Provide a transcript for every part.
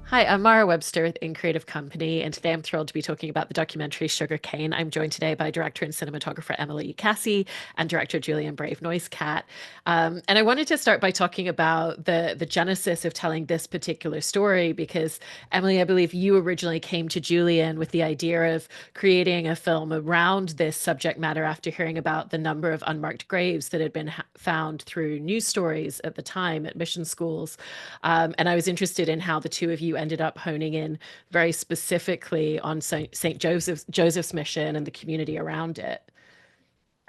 Hi, I'm Mara Webster with In Creative Company, and today I'm thrilled to be talking about the documentary Sugarcane. I'm joined today by director and cinematographer Emily Kassie and director Julian Brave NoiseCat. And I wanted to start by talking about the genesis of telling this particular story because, Emily, I believe you originally came to Julian with the idea of creating a film around this subject matter after hearing about the number of unmarked graves that had been found through news stories at the time at mission schools. And I was interested in how the two of you ended up honing in very specifically on St. Joseph's mission and the community around it.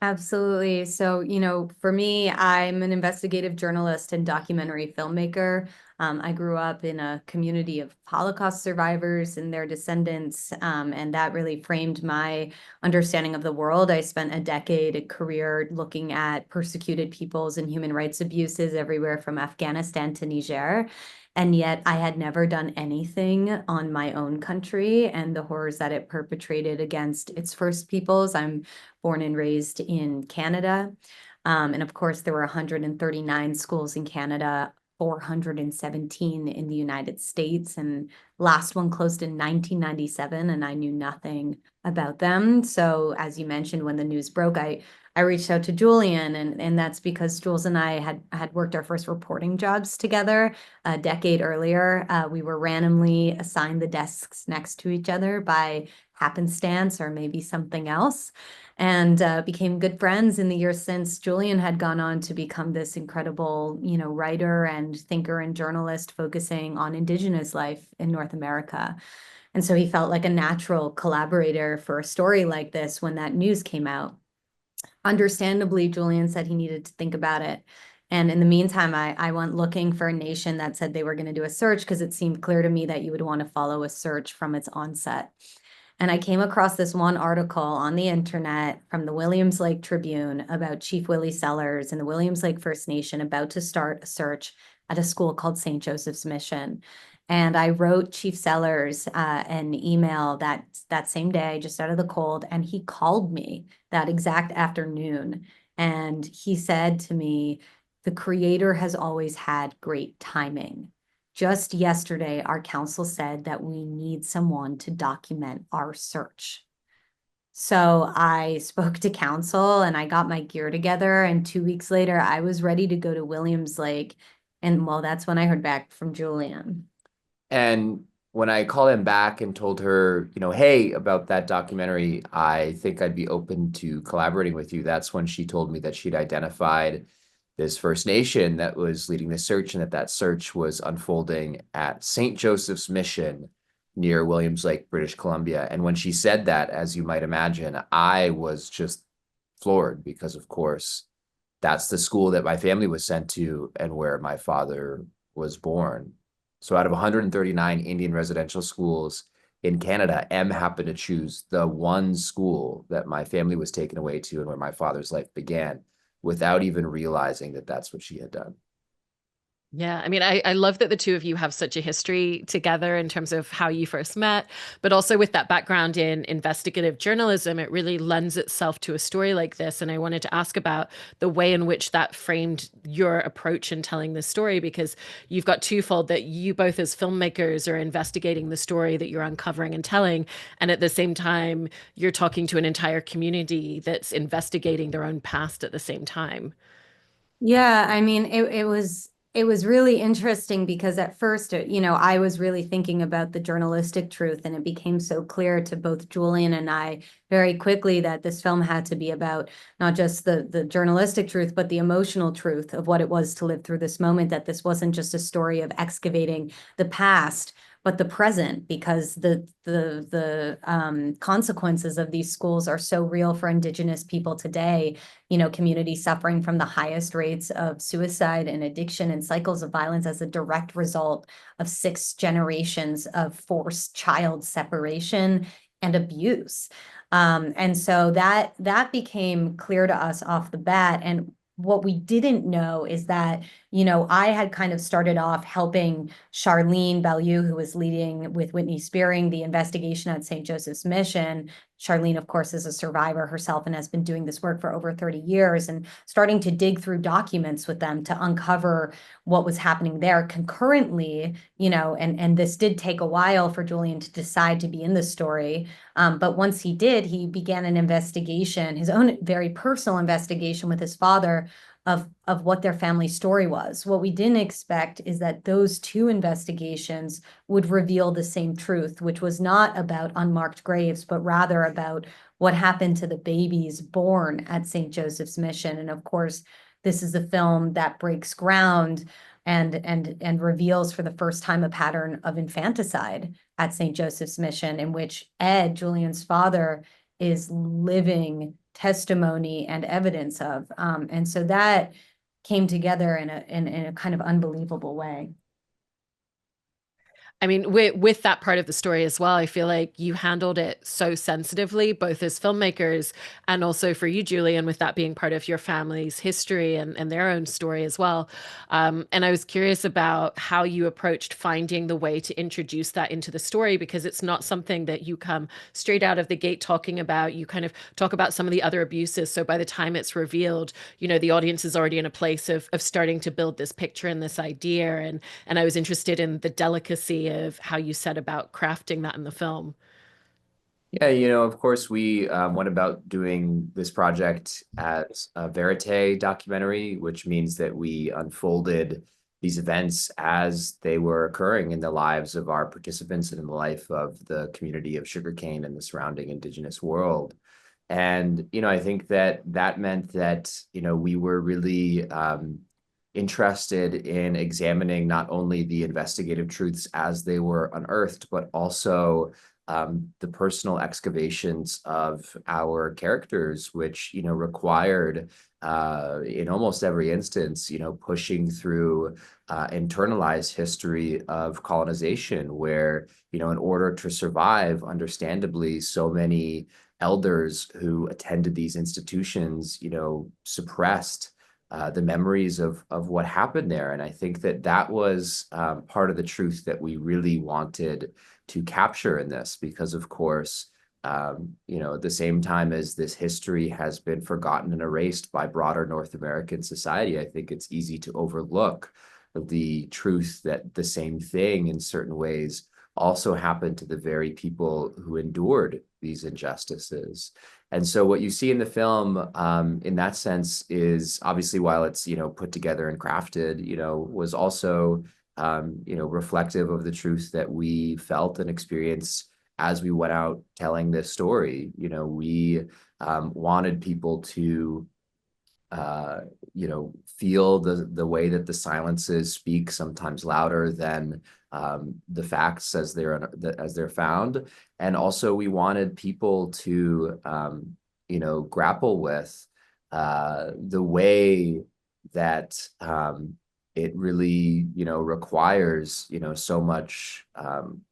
Absolutely. So, for me, I'm an investigative journalist and documentary filmmaker. I grew up in a community of Holocaust survivors and their descendants, and that really framed my understanding of the world. I spent a career looking at persecuted peoples and human rights abuses everywhere from Afghanistan to Niger. And yet I had never done anything on my own country and the horrors that it perpetrated against its first peoples. I'm born and raised in Canada. And of course, there were 139 schools in Canada, 417 in the United States, and last one closed in 1997, and I knew nothing about them. So as you mentioned, when the news broke, I reached out to Julian, and that's because Jules and I had worked our first reporting jobs together a decade earlier. We were randomly assigned the desks next to each other by happenstance or maybe something else, and became good friends in the years since. Julian had gone on to become this incredible, writer and thinker and journalist focusing on Indigenous life in North America. And so he felt like a natural collaborator for a story like this when that news came out. Understandably, Julian said he needed to think about it. And in the meantime, I went looking for a nation that said they were going to do a search because it seemed clear to me that you would want to follow a search from its onset. And I came across this one article on the internet from the Williams Lake Tribune about Chief Willie Sellers and the Williams Lake First Nation about to start a search at a school called St. Joseph's Mission. And I wrote Chief Sellers an email that same day, just out of the cold, and he called me that exact afternoon. And he said to me, the creator has always had great timing. Just yesterday, our council said that we need someone to document our search. So I spoke to council and I got my gear together. And 2 weeks later, I was ready to go to Williams Lake. And well, that's when I heard back from Julian. And when I called him back and told her, hey, about that documentary, I think I'd be open to collaborating with you. That's when she told me that she'd identified this First Nation that was leading the search and that search was unfolding at St. Joseph's Mission near Williams Lake, British Columbia. And when she said that, as you might imagine, I was just floored because, of course, that's the school that my family was sent to and where my father was born. So out of 139 Indian residential schools in Canada, M happened to choose the one school that my family was taken away to and where my father's life began without even realizing that that's what she had done. Yeah, I mean, I love that the two of you have such a history together in terms of how you first met, but also with that background in investigative journalism, it really lends itself to a story like this. And I wanted to ask about the way in which that framed your approach in telling this story, because you've got twofold that you both as filmmakers are investigating the story that you're uncovering and telling, and at the same time, you're talking to an entire community that's investigating their own past at the same time. Yeah, I mean, it was really interesting because at first, I was really thinking about the journalistic truth, and it became so clear to both Julian and I very quickly that this film had to be about not just the journalistic truth, but the emotional truth of what it was to live through this moment, that this wasn't just a story of excavating the past, but the present, because the consequences of these schools are so real for Indigenous people today. Communities suffering from the highest rates of suicide and addiction and cycles of violence as a direct result of 6 generations of forced child separation and abuse. And so that became clear to us off the bat. And what we didn't know is that, I had kind of started off helping Charlene Bellew, who was leading with Whitney Spearing the investigation at St. Joseph's Mission. Charlene, of course, is a survivor herself and has been doing this work for over 30 years, and starting to dig through documents with them to uncover what was happening there concurrently, and this did take a while for Julian to decide to be in the story. But once he did, he began an investigation, his own very personal investigation with his father of what their family story was. What we didn't expect is that those two investigations would reveal the same truth, which was not about unmarked graves, but rather about what happened to the babies born at St. Joseph's Mission. And of course, this is a film that breaks ground and reveals for the first time a pattern of infanticide at St. Joseph's Mission, in which Ed, Julian's father, is living testimony and evidence of. And so that came together in a kind of unbelievable way. I mean, with that part of the story as well, I feel like you handled it so sensitively, both as filmmakers and also for you, Julian, with that being part of your family's history and their own story as well. And I was curious about how you approached finding the way to introduce that into the story, because it's not something that you come straight out of the gate talking about. You kind of talk about some of the other abuses. So by the time it's revealed, the audience is already in a place of starting to build this picture and this idea. And I was interested in the delicacy of how you set about crafting that in the film. Yeah, of course, we went about doing this project as a verite documentary, which means that we unfolded these events as they were occurring in the lives of our participants and in the life of the community of Sugarcane and the surrounding indigenous world. And, I think that meant that, we were really interested in examining not only the investigative truths as they were unearthed, but also the personal excavations of our characters, which, required in almost every instance, pushing through internalized history of colonization, where, in order to survive, understandably, so many elders who attended these institutions, suppressed the memories of what happened there. And I think that was part of the truth that we really wanted to capture in this, because of course, at the same time as this history has been forgotten and erased by broader North American society, I think it's easy to overlook the truth that the same thing in certain ways also happened to the very people who endured these injustices. And so what you see in the film, in that sense, is obviously, while it's, put together and crafted, was also, reflective of the truth that we felt and experienced as we went out telling this story. We wanted people to feel the way that the silences speak sometimes louder than the facts as they're found. And also we wanted people to, grapple with the way that it really, requires, so much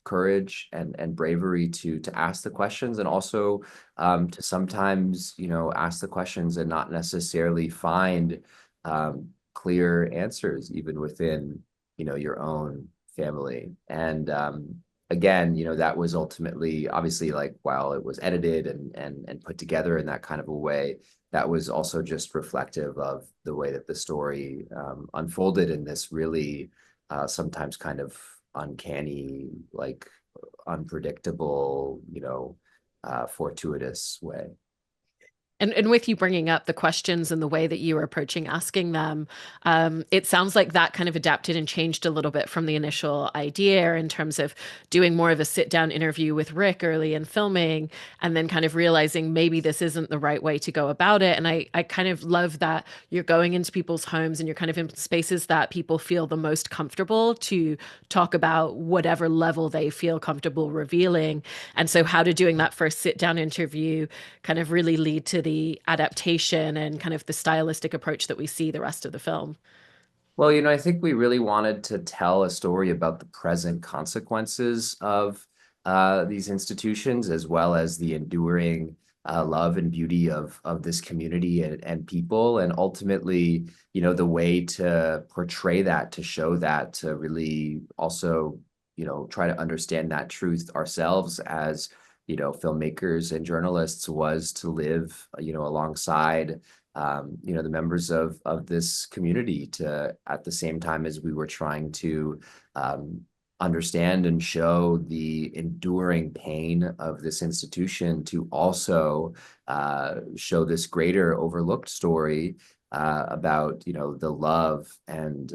courage and bravery to ask the questions, and also to sometimes, ask the questions and not necessarily find clear answers, even within, your own family. And again, that was ultimately, obviously, like, while it was edited and put together in that kind of a way, that was also just reflective of the way that the story unfolded in this really sometimes kind of uncanny, like unpredictable, fortuitous way. And with you bringing up the questions and the way that you were approaching asking them, it sounds like that kind of adapted and changed a little bit from the initial idea, in terms of doing more of a sit-down interview with Rick early in filming, and then kind of realizing maybe this isn't the right way to go about it. And I kind of love that you're going into people's homes and you're kind of in spaces that people feel the most comfortable to talk about whatever level they feel comfortable revealing. And so how did doing that first sit-down interview kind of really lead to the adaptation and kind of the stylistic approach that we see the rest of the film? Well, I think we really wanted to tell a story about the present consequences of these institutions, as well as the enduring love and beauty of this community and people. And ultimately, the way to portray that, to show that, to really also, try to understand that truth ourselves as filmmakers and journalists was to live, alongside, the members of this community, to, at the same time as we were trying to understand and show the enduring pain of this institution, to also show this greater overlooked story about, the love and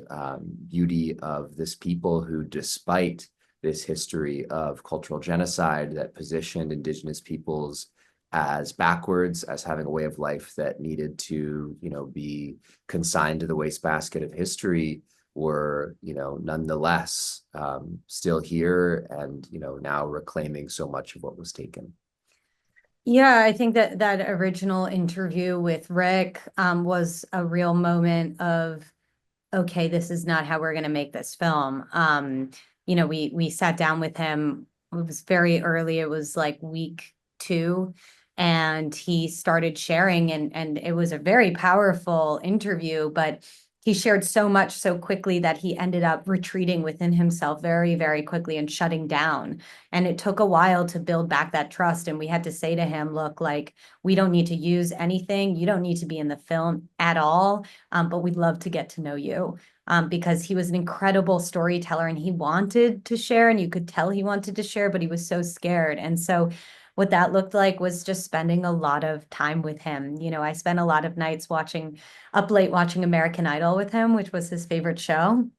beauty of this people who, despite this history of cultural genocide that positioned Indigenous peoples as backwards, as having a way of life that needed to, be consigned to the wastebasket of history, were, nonetheless still here and, now reclaiming so much of what was taken. Yeah, I think that that original interview with Rick was a real moment of, okay, this is not how we're going to make this film. We sat down with him. It was very early. It was like week 2, and he started sharing, and it was a very powerful interview, but he shared so much so quickly that he ended up retreating within himself very, very quickly and shutting down. And it took a while to build back that trust. And we had to say to him, look, like, we don't need to use anything. You don't need to be in the film at all. But we'd love to get to know you. Because he was an incredible storyteller and he wanted to share, and you could tell he wanted to share, but he was so scared. And so what that looked like was just spending a lot of time with him. I spent a lot of nights up late watching American Idol with him, which was his favorite show.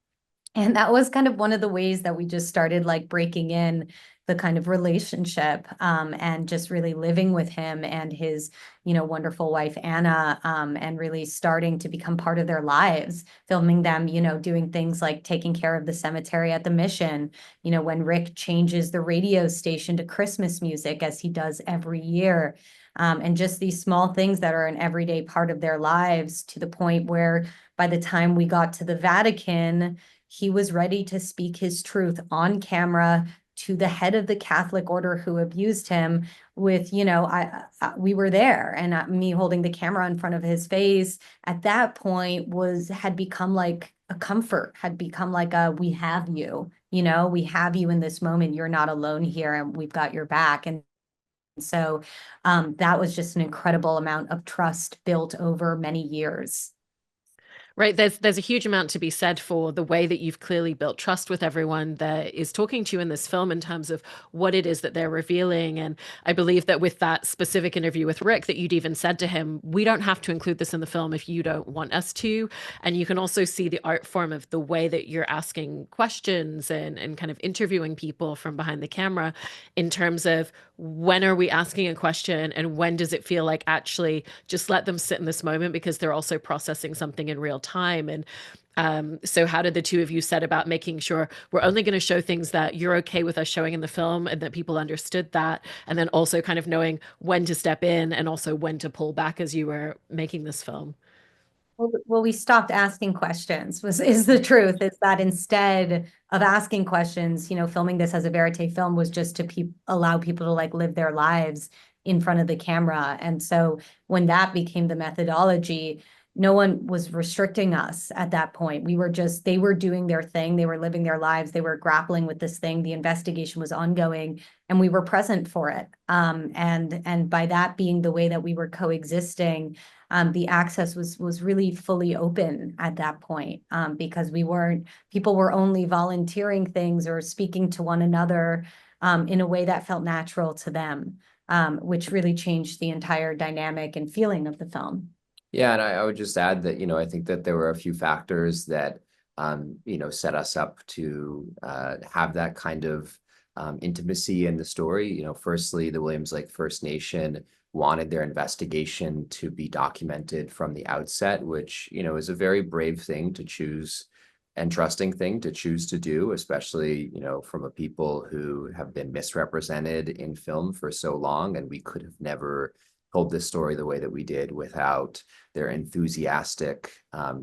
And that was kind of one of the ways that we just started like breaking in the kind of relationship, and just really living with him and his, wonderful wife, Anna, and really starting to become part of their lives, filming them, doing things like taking care of the cemetery at the mission, when Rick changes the radio station to Christmas music, as he does every year. And just these small things that are an everyday part of their lives, to the point where by the time we got to the Vatican, he was ready to speak his truth on camera to the head of the Catholic order who abused him. With, we were there, and me holding the camera in front of his face at that point had become like a comfort, had become like a, we have you, we have you in this moment. You're not alone here, and we've got your back. And so that was just an incredible amount of trust built over many years. Right. There's a huge amount to be said for the way that you've clearly built trust with everyone that is talking to you in this film, in terms of what it is that they're revealing. And I believe that with that specific interview with Rick, that you'd even said to him, we don't have to include this in the film if you don't want us to. And you can also see the art form of the way that you're asking questions and kind of interviewing people from behind the camera, in terms of, when are we asking a question and when does it feel like actually just let them sit in this moment, because they're also processing something in real time. And so how did the two of you set about making sure we're only going to show things that you're okay with us showing in the film, and that people understood that, and then also kind of knowing when to step in and also when to pull back as you were making this film? Well, we stopped asking questions, is the truth. Is that instead of asking questions, filming this as a verite film was just to allow people to like live their lives in front of the camera. And so when that became the methodology, no one was restricting us at that point. They were doing their thing. They were living their lives. They were grappling with this thing. The investigation was ongoing, and we were present for it. And by that being the way that we were coexisting, the access was really fully open at that point, because people were only volunteering things or speaking to one another in a way that felt natural to them, which really changed the entire dynamic and feeling of the film. Yeah, and I would just add that, I think that there were a few factors that, set us up to have that kind of intimacy in the story. Firstly, the Williams Lake First Nation wanted their investigation to be documented from the outset, which, is a very brave thing to choose, and trusting thing to choose to do, especially, from a people who have been misrepresented in film for so long. And we could have never told this story the way that we did without their enthusiastic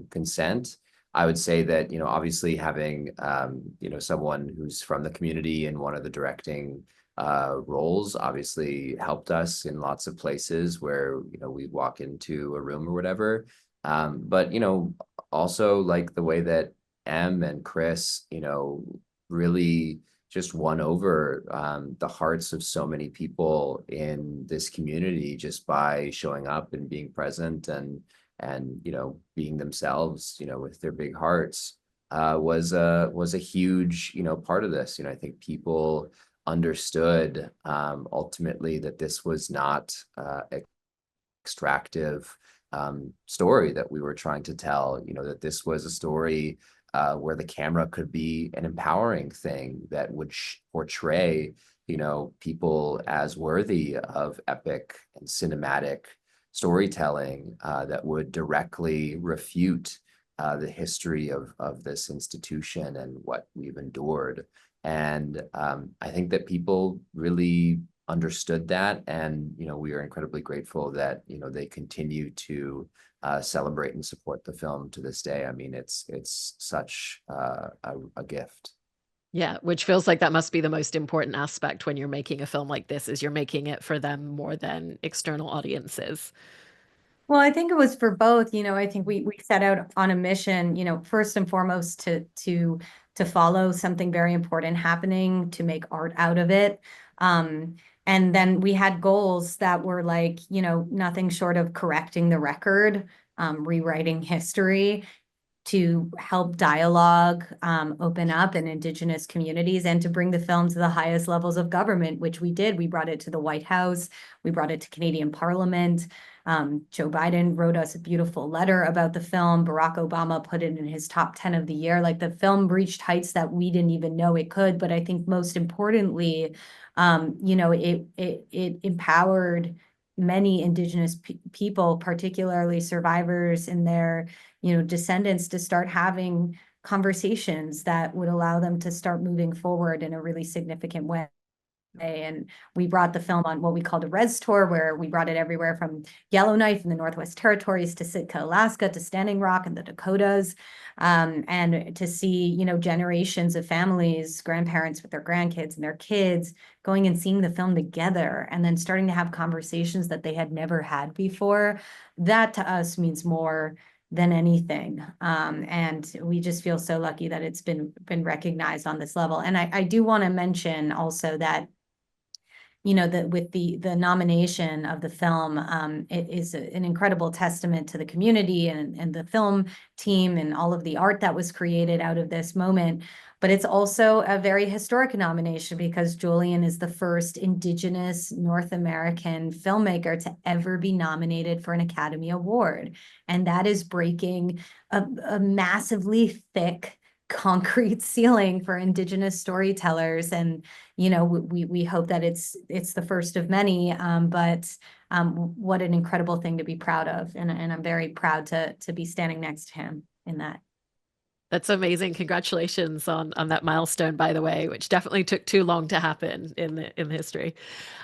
consent. I would say that, obviously having, someone who's from the community in one of the directing roles obviously helped us in lots of places where, we walk into a room or whatever. But, also like the way that Em and Chris, really just won over the hearts of so many people in this community just by showing up and being present and being themselves, with their big hearts, was a huge, part of this. I think people understood ultimately that this was not extractive story that we were trying to tell, that this was a story where the camera could be an empowering thing that would portray, people as worthy of epic and cinematic storytelling that would directly refute the history of this institution and what we've endured. And I think that people really understood that, and we are incredibly grateful that they continue to celebrate and support the film to this day. I mean, it's such a gift. Yeah, which feels like that must be the most important aspect when you're making a film like this, is you're making it for them more than external audiences. Well, I think it was for both. I think we set out on a mission, first and foremost to follow something very important happening, to make art out of it. And then we had goals that were like, nothing short of correcting the record, rewriting history, to help dialogue open up in Indigenous communities, and to bring the film to the highest levels of government, which we did. We brought it to the White House. We brought it to Canadian Parliament. Joe Biden wrote us a beautiful letter about the film. Barack Obama put it in his top 10 of the year. Like, the film reached heights that we didn't even know it could. But I think most importantly, it empowered many Indigenous people, particularly survivors and their descendants, to start having conversations that would allow them to start moving forward in a really significant way. And we brought the film on what we called a res tour, where we brought it everywhere from Yellowknife in the Northwest Territories to Sitka, Alaska, to Standing Rock in the Dakotas, and to see, generations of families, grandparents with their grandkids and their kids going and seeing the film together, and then starting to have conversations that they had never had before. That to us means more than anything. And we just feel so lucky that it's been recognized on this level. And I do want to mention also that that with the nomination of the film, it is an incredible testament to the community and the film team and all of the art that was created out of this moment. But it's also a very historic nomination, because Julian is the first Indigenous North American filmmaker to ever be nominated for an Academy Award. And that is breaking a massively thick concrete ceiling for Indigenous storytellers. And we hope that it's the first of many, but what an incredible thing to be proud of, and I'm very proud to be standing next to him in that. That's amazing. Congratulations on that milestone, by the way, which definitely took too long to happen in history.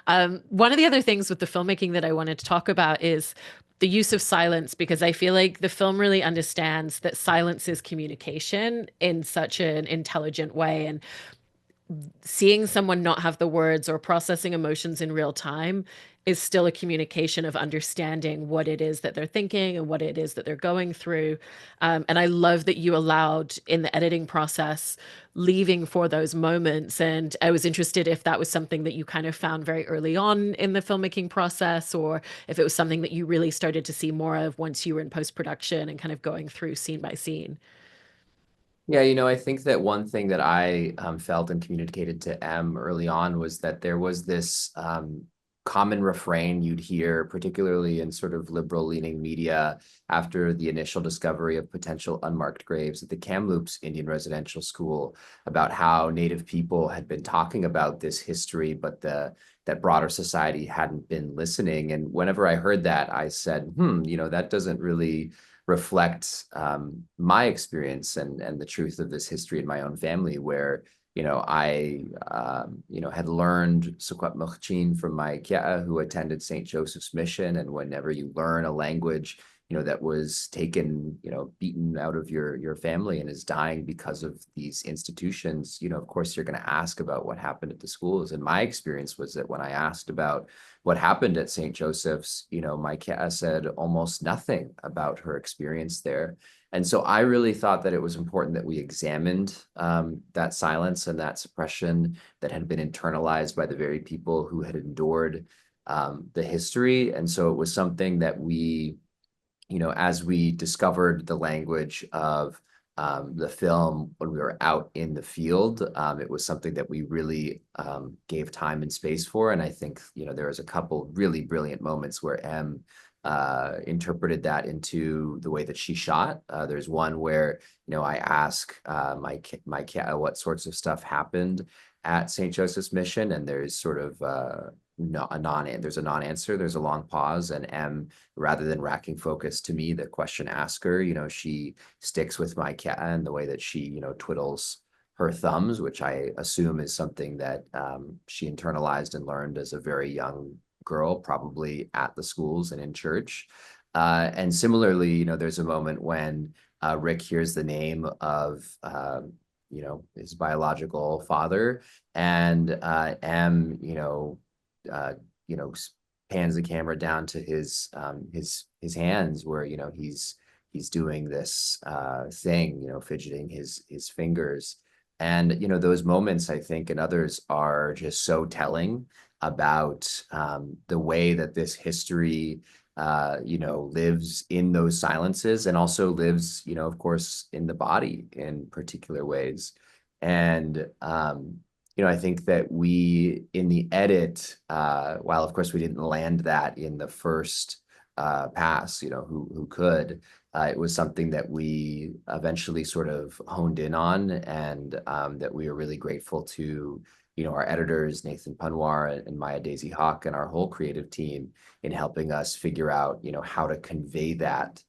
One of the other things with the filmmaking that I wanted to talk about is the use of silence, because I feel like the film really understands that silence is communication in such an intelligent way. And seeing someone not have the words or processing emotions in real time is still a communication of understanding what it is that they're thinking and what it is that they're going through. And I love that you allowed, in the editing process, leaving for those moments. And I was interested if that was something that you kind of found very early on in the filmmaking process, or if it was something that you really started to see more of once you were in post-production and kind of going through scene by scene. Yeah, I think that one thing that I felt and communicated to Em early on was that there was this common refrain you'd hear, particularly in sort of liberal-leaning media, after the initial discovery of potential unmarked graves at the Kamloops Indian Residential School, about how Native people had been talking about this history, but that broader society hadn't been listening. And whenever I heard that, I said, that doesn't really reflect my experience and the truth of this history in my own family, where I had learned Sukwat from my kia who attended St. Joseph's Mission. And whenever you learn a language, that was taken, beaten out of your family and is dying because of these institutions, of course you're going to ask about what happened at the schools. And my experience was that when I asked about what happened at St. Joseph's, Micah said almost nothing about her experience there. And so I really thought that it was important that we examined that silence and that suppression that had been internalized by the very people who had endured the history. And so it was something that we, as we discovered the language of the film when we were out in the field, it was something that we really gave time and space for. And I think, there was a couple really brilliant moments where interpreted that into the way that she shot. There's one where, I ask my cat what sorts of stuff happened at St. Joseph's Mission, and there's sort of there's a non-answer, there's a long pause, and M, rather than racking focus to me, the question asker, she sticks with my cat and the way that she, twiddles her thumbs, which I assume is something that she internalized and learned as a very young girl, probably at the schools and in church. And similarly, there's a moment when Rick hears the name of his biological father, and M, pans the camera down to his hands where he's doing this thing, fidgeting his fingers. And those moments, I think, and others are just so telling about the way that this history lives in those silences, and also lives, of course, in the body in particular ways. And I think that we, in the edit, while of course we didn't land that in the first pass, who could, it was something that we eventually sort of honed in on, and that we are really grateful to, our editors, Nathan Punwar and Maya Daisy Hawk, and our whole creative team in helping us figure out, how to convey that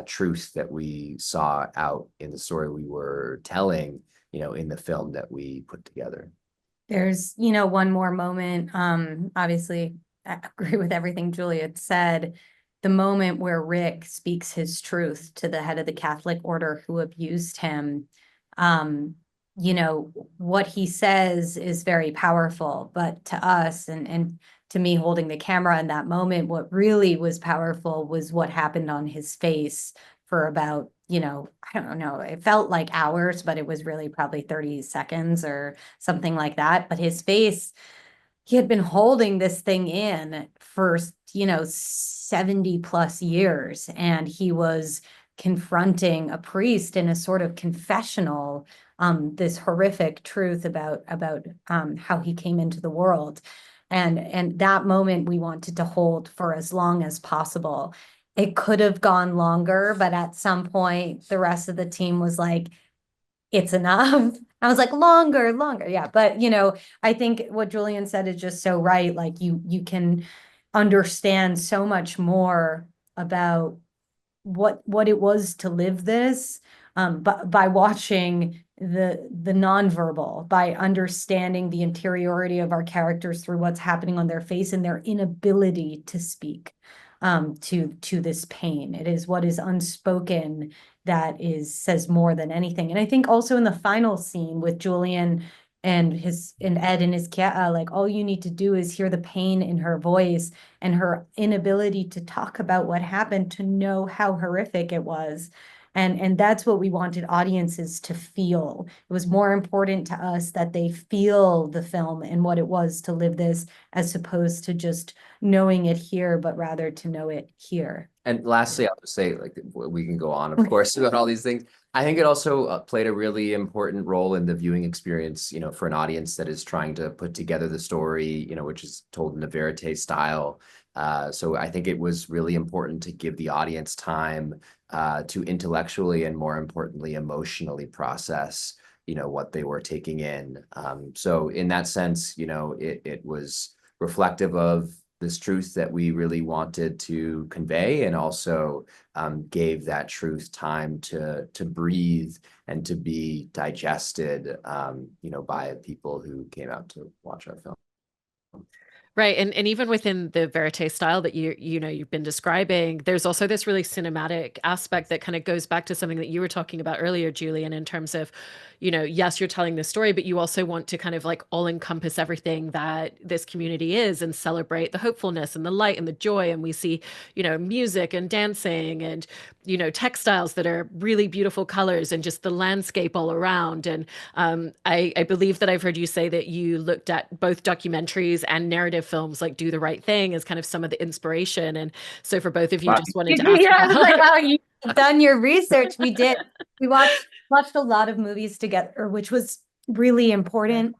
truth that we saw out in the story we were telling, in the film that we put together. There's, one more moment. Obviously, I agree with everything Juliet said. The moment where Rick speaks his truth to the head of the Catholic order who abused him. What he says is very powerful, but to us and to me holding the camera in that moment, what really was powerful was what happened on his face for about, I don't know, it felt like hours, but it was really probably 30 seconds or something like that. But his face, he had been holding this thing in for, 70 plus years. And he was confronting a priest in a sort of confessional, this horrific truth about how he came into the world. And that moment we wanted to hold for as long as possible. It could have gone longer, but at some point the rest of the team was like, it's enough. I was like, longer. Yeah. But, I think what Julian said is just so right. Like you can understand so much more about what it was to live this, but by watching the nonverbal, by understanding the interiority of our characters through what's happening on their face and their inability to speak to this pain. It is what is unspoken that says more than anything. And I think also in the final scene with Julian and Ed and his cat, like all you need to do is hear the pain in her voice and her inability to talk about what happened, to know how horrific it was. And that's what we wanted audiences to feel. It was more important to us that they feel the film and what it was to live this, as opposed to just knowing it here, but rather to know it here. And lastly, I'll just say, like, we can go on, of course, about all these things. I think it also played a really important role in the viewing experience, for an audience that is trying to put together the story, which is told in a verite style. So I think it was really important to give the audience time to intellectually and, more importantly, emotionally process, what they were taking in. So in that sense, it was reflective of this truth that we really wanted to convey, and also gave that truth time to breathe and to be digested, by people who came out to watch our film. Right. And even within the verite style that you've been describing, there's also this really cinematic aspect that kind of goes back to something that you were talking about earlier, Julian, in terms of, yes, you're telling the story, but you also want to kind of like all encompass everything that this community is and celebrate the hopefulness and the light and the joy. And we see, music and dancing and, textiles that are really beautiful colors and just the landscape all around. And I believe that I've heard you say that you looked at both documentaries and narrative films like Do the Right Thing as kind of some of the inspiration. And so for both of you, Wow. just wanted to ask Yeah, I was like, about. oh, you've done your research. We did. We watched a lot of movies together, which was really important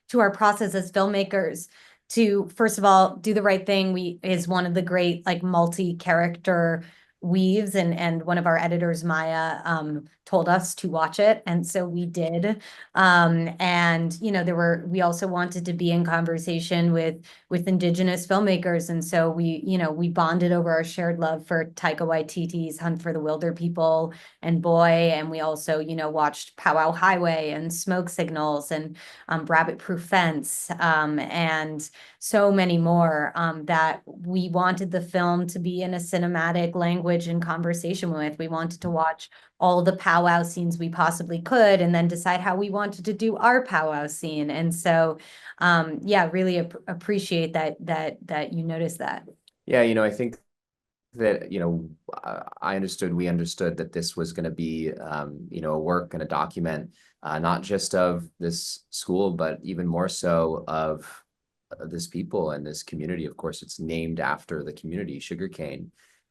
to our process as filmmakers to, first of all, Do the Right Thing. Is one of the great like multi-character weaves, and one of our editors, Maya, told us to watch it, and so we did. And we also wanted to be in conversation with Indigenous filmmakers, and so we bonded over our shared love for Taika Waititi's Hunt for the Wilder People and Boy, and we also watched Powwow Highway and Smoke Signals and Rabbit Proof Fence, and so many more, that we wanted the film to be in a cinematic language and conversation with. We wanted to watch all the powwow scenes we possibly could and then decide how we wanted to do our powwow scene. And so, yeah, really appreciate that you noticed that. Yeah, I think that, we understood that this was going to be, a work and a document, not just of this school, but even more so of this people and this community. Of course, it's named after the community, Sugarcane.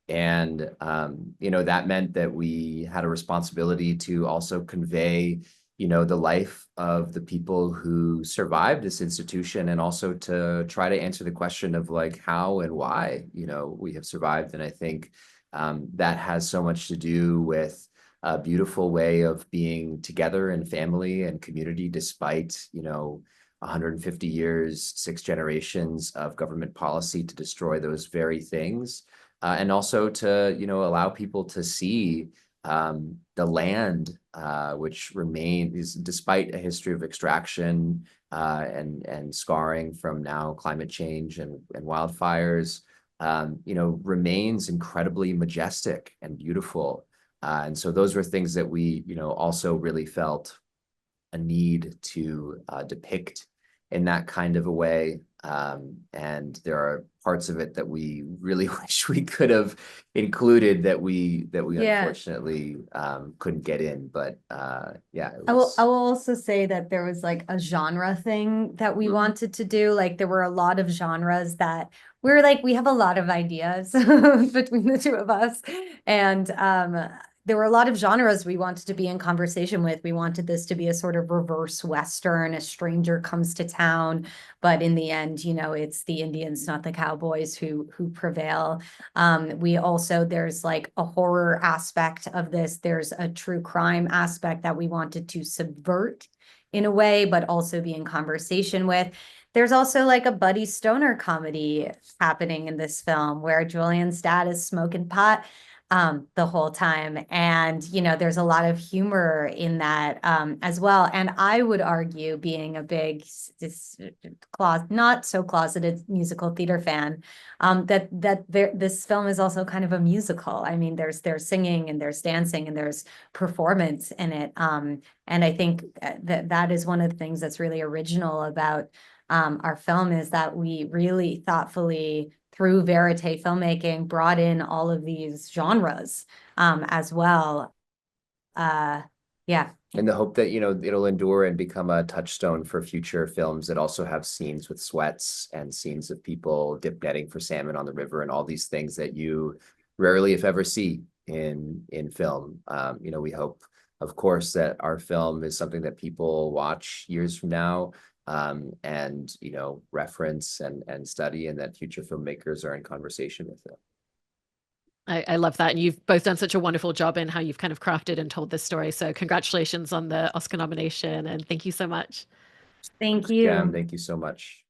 And, that meant that we had a responsibility to also convey, the life of the people who survived this institution, and also to try to answer the question of like how and why, we have survived. And I think that has so much to do with a beautiful way of being together in family and community, despite, 150 years, 6 generations of government policy to destroy those very things. And also to, allow people to see the land, which remains, despite a history of extraction and scarring from now climate change and wildfires, remains incredibly majestic and beautiful. And so those were things that we, also really felt a need to depict in that kind of a way. And there are parts of it that we really wish we could have included that we Yeah. unfortunately couldn't get in. But yeah, I will also say that there was like a genre thing that we wanted to do. Like there were a lot of genres that we were like, we have a lot of ideas between the two of us. And there were a lot of genres we wanted to be in conversation with. We wanted this to be a sort of reverse Western, a stranger comes to town, but in the end, it's the Indians, not the cowboys, who prevail. We also, there's like a horror aspect of this. There's a true crime aspect that we wanted to subvert in a way, but also be in conversation with. There's also like a buddy stoner comedy happening in this film where Julian's dad is smoking pot the whole time. And, there's a lot of humor in that as well. And I would argue, being a big, not so closeted musical theater fan, this film is also kind of a musical. I mean, there's singing and there's dancing and there's performance in it. And I think that is one of the things that's really original about our film, is that we really thoughtfully, through verite filmmaking, brought in all of these genres as well. Yeah. In the hope that, it'll endure and become a touchstone for future films that also have scenes with sweats and scenes of people dip netting for salmon on the river and all these things that you rarely, if ever, see in film. We hope, of course, that our film is something that people watch years from now, and reference and study, and that future filmmakers are in conversation with them. I love that. And you've both done such a wonderful job in how you've kind of crafted and told this story. So congratulations on the Oscar nomination, and thank you so much. Thank you. Jem, thank you so much.